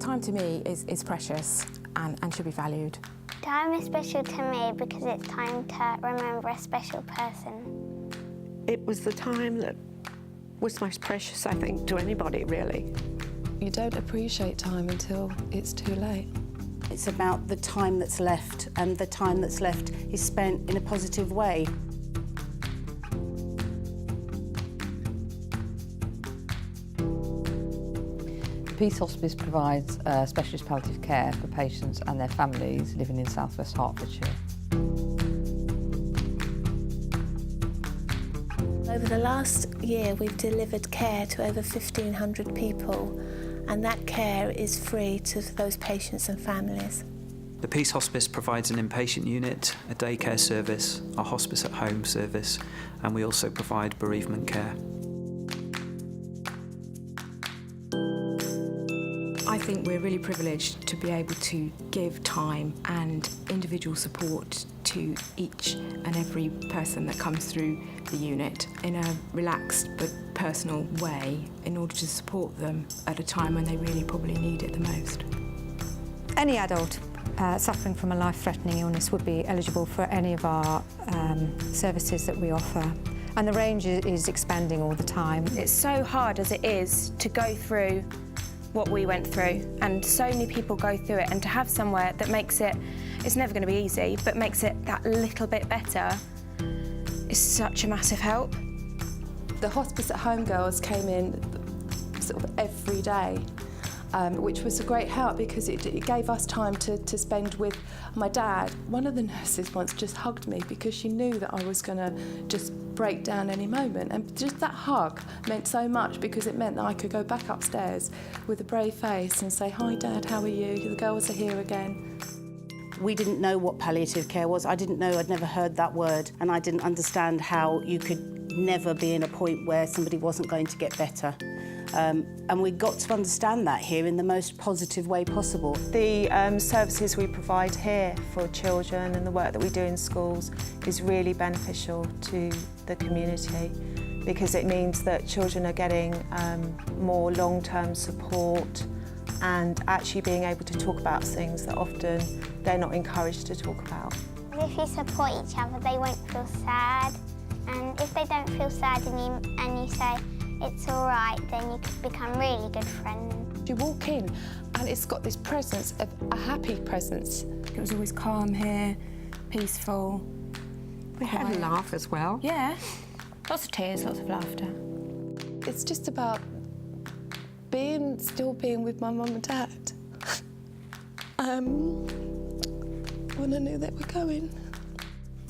Time to me is precious and should be valued. Time is special to me because it's time to remember a special person. It was the time that was most precious, I think, to anybody, really. You don't appreciate time until it's too late. It's about the time that's left, and the time that's left is spent in a positive way. Peace Hospice provides specialist palliative care for patients and their families living in South West Hertfordshire. Over the last year, we've delivered care to over 1,500 people, and that care is free to those patients and families. The Peace Hospice provides an inpatient unit, a daycare service, a hospice at home service, and we also provide bereavement care. I think we're really privileged to be able to give time and individual support to each and every person that comes through the unit in a relaxed but personal way in order to support them at a time when they really probably need it the most. Any adult suffering from a life-threatening illness would be eligible for any of our services that we offer. And the range is expanding all the time. It's so hard as it is to go through what we went through, and so many people go through it, and to have somewhere that makes it, it's never going to be easy, but makes it that little bit better is such a massive help. The hospice at home girls came in sort of every day, which was a great help because it gave us time to spend with my dad. One of the nurses once just hugged me because she knew that I was going to just break down any moment, and just that hug meant so much because it meant that I could go back upstairs with a brave face and say, "Hi Dad, how are you? The girls are here again." We didn't know what palliative care was. I didn't know, I'd never heard that word, and I didn't understand how you could never be in a point where somebody wasn't going to get better. And we got to understand that here in the most positive way possible. The services we provide here for children and the work that we do in schools is really beneficial to the community because it means that children are getting more long-term support and actually being able to talk about things that often they're not encouraged to talk about. If you support each other, they won't feel sad. And if they don't feel sad and you say, it's all right, then you could become really good friends. You walk in and it's got this presence, of a happy presence. It was always calm here, peaceful. We had a laugh as well. Yeah, lots of tears, lots of laughter. It's just about still being with my mum and dad. When I knew they were going.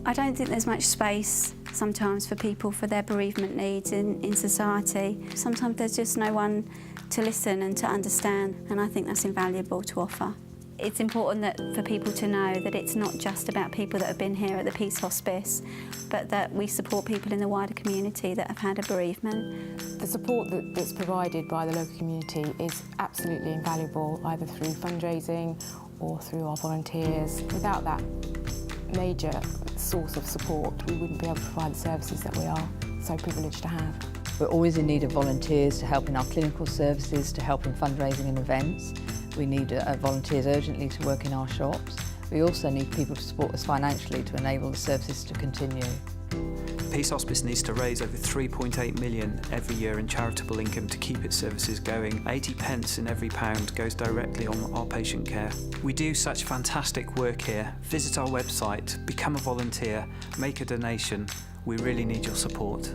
I don't think there's much space sometimes for people for their bereavement needs in society. Sometimes there's just no one to listen and to understand, and I think that's invaluable to offer. It's important for people to know that it's not just about people that have been here at the Peace Hospice, but that we support people in the wider community that have had a bereavement. The support that's provided by the local community is absolutely invaluable, either through fundraising or through our volunteers. Without that major source of support, we wouldn't be able to provide the services that we are so privileged to have. We're always in need of volunteers to help in our clinical services, to help in fundraising and events. We need volunteers urgently to work in our shops. We also need people to support us financially to enable the services to continue. Peace Hospice needs to raise over 3.8 million every year in charitable income to keep its services going. 80 pence in every pound goes directly on our patient care. We do such fantastic work here. Visit our website, become a volunteer, make a donation. We really need your support.